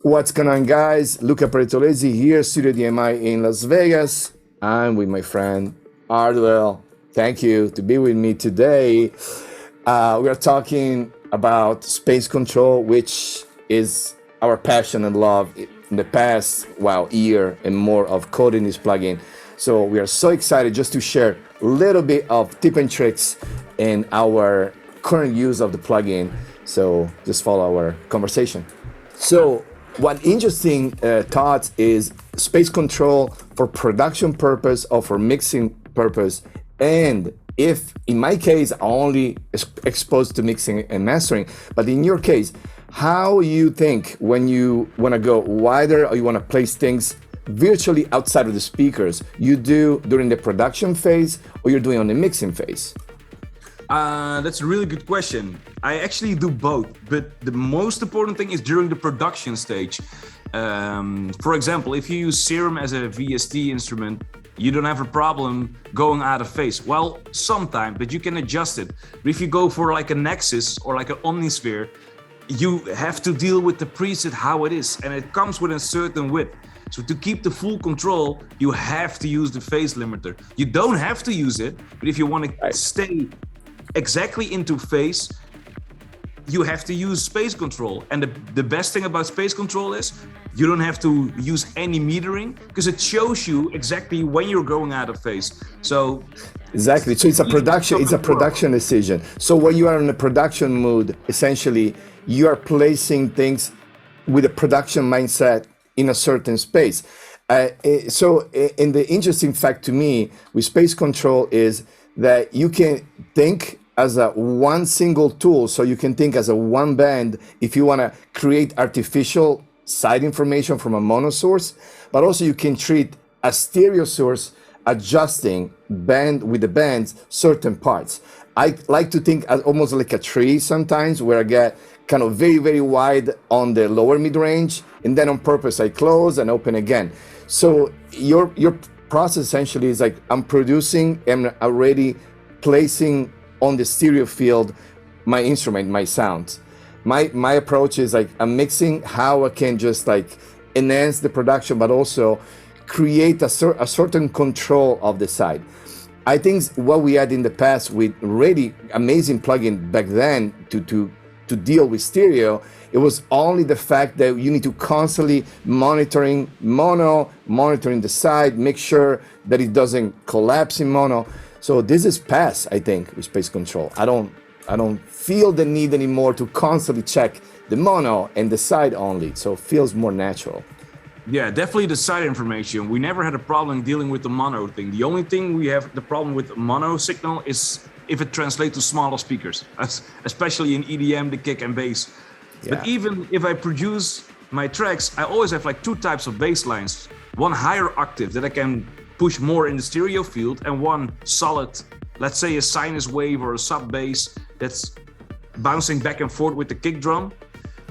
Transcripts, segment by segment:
What's going on, guys? Luca Pretolesi here, Studio DMI in Las Vegas. I'm with my friend Hardwell. Thank you to be with me today. We are talking about Spacecontrol, which is our passion and love in the past, year and more of coding this plugin. So we are so excited just to share a little bit of tip and tricks in our current use of the plugin. So just follow our conversation. So one interesting thought is Spacecontrol for production purpose or for mixing purpose. And if in my case, I'm only exposed to mixing and mastering, but in your case, how you think when you want to go wider or you want to place things virtually outside of the speakers, you do during the production phase or you're doing on the mixing phase? That's a really good question. I actually do both, but the most important thing is during the production stage. For example, if you use Serum as a VST instrument, you don't have a problem going out of phase. Well, sometimes, but you can adjust it. But if you go for like a Nexus or like an Omnisphere, you have to deal with the preset how it is, and it comes with a certain width. So to keep the full control, you have to use the phase limiter. You don't have to use it, but if you want to stay exactly into phase, you have to use Spacecontrol. And the best thing about Spacecontrol is you don't have to use any metering because it shows you exactly when you're going out of phase. So exactly. So it's a production decision. So when you are in a production mood, essentially you are placing things with a production mindset in a certain space. And the interesting fact to me with Spacecontrol is that you can think as a one single tool. So you can think as a one band if you want to create artificial side information from a mono source, but also you can treat a stereo source adjusting band with the bands certain parts. I like to think as almost like a tree sometimes, where I get kind of very, very wide on the lower mid range, and then on purpose I close and open again. So your process essentially is like I'm producing and already placing on the stereo field my instrument, my sounds. My approach is like I'm mixing how I can just like enhance the production, but also create a certain control of the side. I think what we had in the past with really amazing plugin back then to deal with stereo, it was only the fact that you need to constantly monitoring the side, make sure that it doesn't collapse in mono. So this is past, I think, with Spacecontrol. I don't feel the need anymore to constantly check the mono and the side only. So it feels more natural. yeah, definitely the side information. We never had a problem dealing with the mono thing. The only thing we have the problem with mono signal is if it translates to smaller speakers, especially in EDM, the kick and bass. Yeah. But even if I produce my tracks, I always have like two types of bass lines. One higher octave that I can push more in the stereo field, and one solid, let's say a sinus wave or a sub bass that's bouncing back and forth with the kick drum.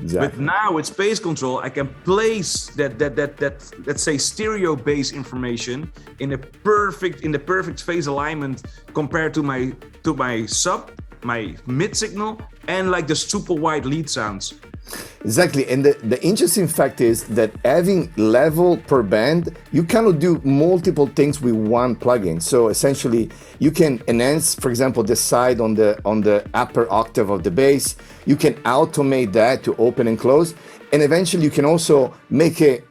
Exactly. But now with Spacecontrol, I can place that let's say stereo bass information in the perfect phase alignment compared to my sub, my mid signal, and like the super wide lead sounds. Exactly, and the interesting fact is that having level per band, you cannot do multiple things with one plugin. So essentially, you can enhance, for example, the side on the upper octave of the bass. You can automate that to open and close, and eventually you can also make it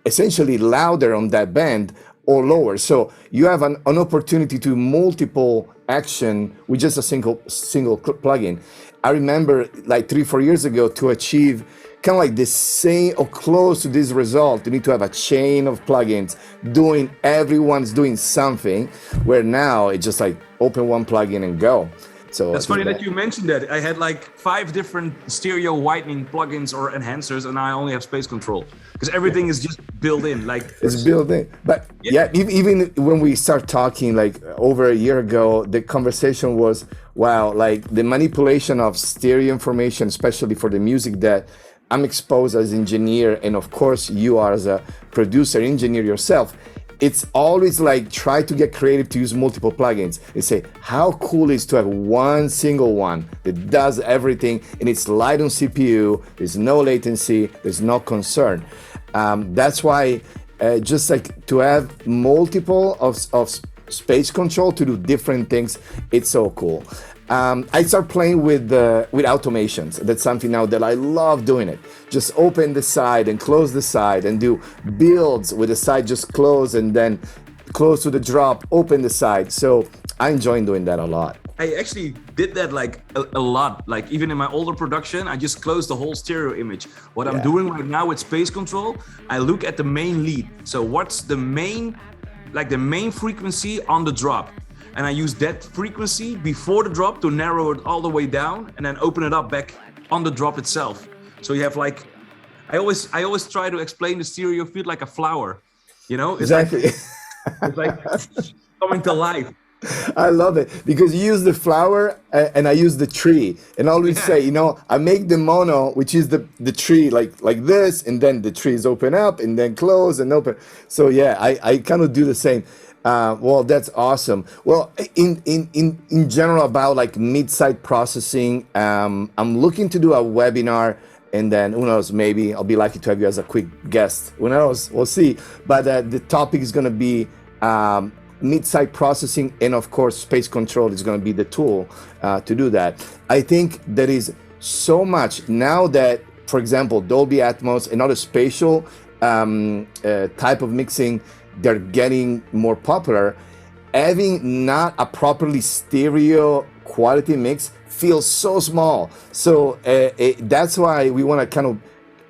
essentially louder on that band or lower. So you have an opportunity to multiple action with just a single plugin. I remember like 3-4 years ago, to achieve kind of like the same or close to this result, you need to have a chain of plugins everyone's doing something, where now it's just like open one plugin and go. So that's funny that you mentioned that. I had like 5 different stereo widening plugins or enhancers, and I only have Spacecontrol because everything is just built in. Like it's built in. But yeah, even when we start talking like over a year ago, the conversation was, wow, like the manipulation of stereo information, especially for the music that I'm exposed as engineer, and of course you are as a producer engineer yourself. it's always like try to get creative to use multiple plugins and say how cool it is to have one single one that does everything and it's light on CPU, there's no latency, there's no concern. That's why just like to have multiple of space control to do different things, it's so cool. I start playing with automations. That's something now that I love doing it. Just open the side and close the side and do builds with the side just close and then close to the drop, open the side. So I enjoy doing that a lot. I actually did that like a lot. Like even in my older production, I just closed the whole stereo image. What I'm doing right now with Space Control, I look at the main lead. So what's the main frequency on the drop? And I use that frequency before the drop to narrow it all the way down and then open it up back on the drop itself. So you have like, I always try to explain the stereo field like a flower, you know? It's exactly. It's like coming to life. I love it because you use the flower and I use the tree, and I always say, you know, I make the mono, which is the tree like this, and then the trees open up and then close and open. So yeah, I kind of do the same. Well, that's awesome. Well, in general about like mid-side processing, I'm looking to do a webinar, and then who knows, maybe I'll be lucky to have you as a quick guest. Who knows? We'll see. But the topic is going to be mid-side processing, and of course Space Control is going to be the tool to do that. I think there is so much now that, for example, Dolby Atmos and other spatial type of mixing, they're getting more popular. Having not a properly stereo quality mix feels so small. So that's why we want to kind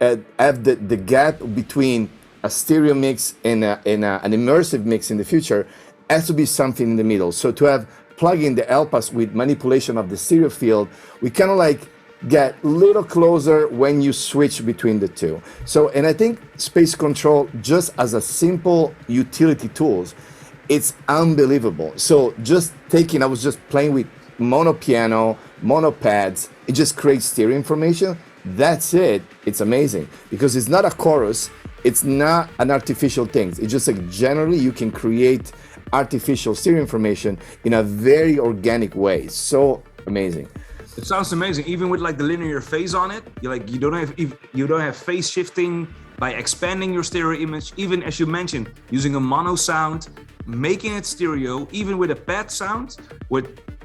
of have the gap between a stereo mix and an immersive mix in the future has to be something in the middle. So to have plugin that help us with manipulation of the stereo field, we kind of like get a little closer when you switch between the two. So, and I think Space Control, just as a simple utility tools, it's unbelievable. So just I was just playing with mono piano, mono pads, it just creates stereo information. That's it. It's amazing because it's not a chorus. It's not an artificial thing. It's just like generally you can create artificial stereo information in a very organic way. So amazing. It sounds amazing, even with like the linear phase on it. You don't have phase shifting by expanding your stereo image. Even as you mentioned, using a mono sound, making it stereo, even with a pad sound.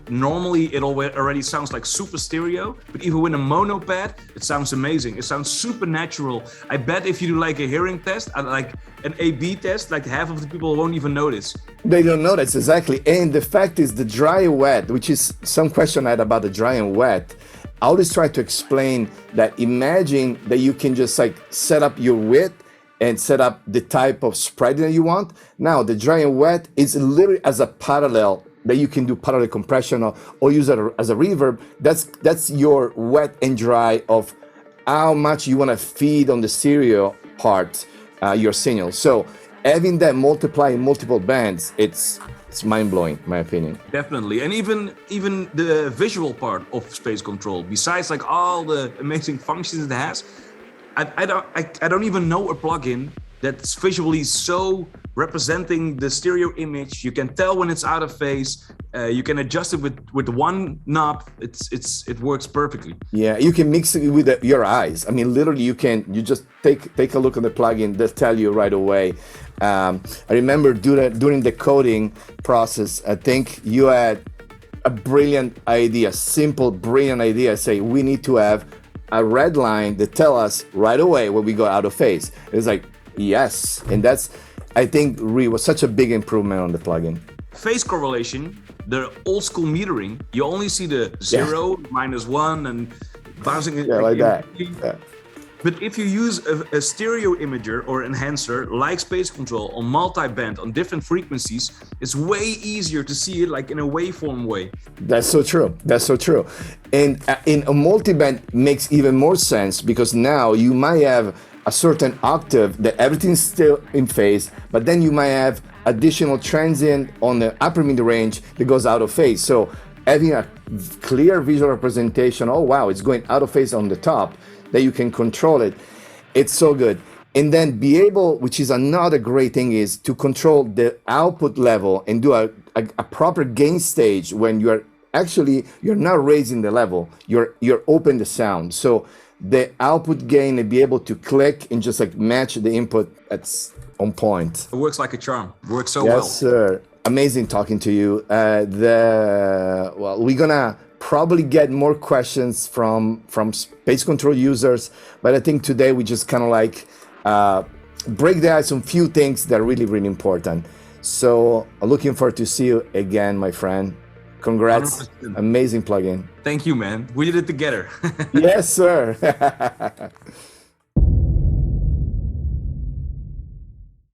Normally it already sounds like super stereo, but even with a mono pad, it sounds amazing. It sounds super natural. I bet if you do like a hearing test, like an A/B test, like half of the people won't even notice. They don't notice, exactly. And the fact is the dry and wet, which is some question I had about the dry and wet. I always try to explain that imagine that you can just like set up your width and set up the type of spread that you want. Now the dry and wet is literally as a parallel that you can do parallel compression or use it as a reverb. That's your wet and dry of how much you want to feed on the stereo part your signal. So having that multiply in multiple bands, it's mind-blowing, in my opinion. Definitely. And even the visual part of Space Control, besides like all the amazing functions it has, I don't even know a plugin that's visually so representing the stereo image. You can tell when it's out of phase. You can adjust it with one knob. It works perfectly. Yeah, you can mix it with your eyes. I mean, literally, you just take a look at the plugin. They'll tell you right away. I remember during the coding process, I think you had a brilliant idea, simple, brilliant idea. Say we need to have a red line that tell us right away when we go out of phase. It's like yes, and that's, I think, was such a big improvement on the plugin. Phase correlation, the old school metering, you only see the 0, -1, and bouncing. Yeah, like that. Yeah. But if you use a stereo imager or enhancer like Space Control on multiband on different frequencies, it's way easier to see it like in a waveform way. That's so true. That's so true. And in a multiband makes even more sense because now you might have a certain octave that everything's still in phase, but then you might have additional transient on the upper mid range that goes out of phase. So having a clear visual representation, oh wow, it's going out of phase on the top, that you can control it. It's so good. and then be able, which is another great thing, is to control the output level and do a proper gain stage when you're not raising the level, you're open the sound. So the output gain and be able to click and just like match the input, that's on point. It works like a charm. It works so Yes, well. sir. Amazing talking to you. Well, we're gonna probably get more questions from Spacecontrol users, but I think today we just kind of like break the ice on few things that are really, really important. So I'm looking forward to see you again, my friend. Congrats. 100%. Amazing plugin. Thank you, man. We did it together. Yes, sir.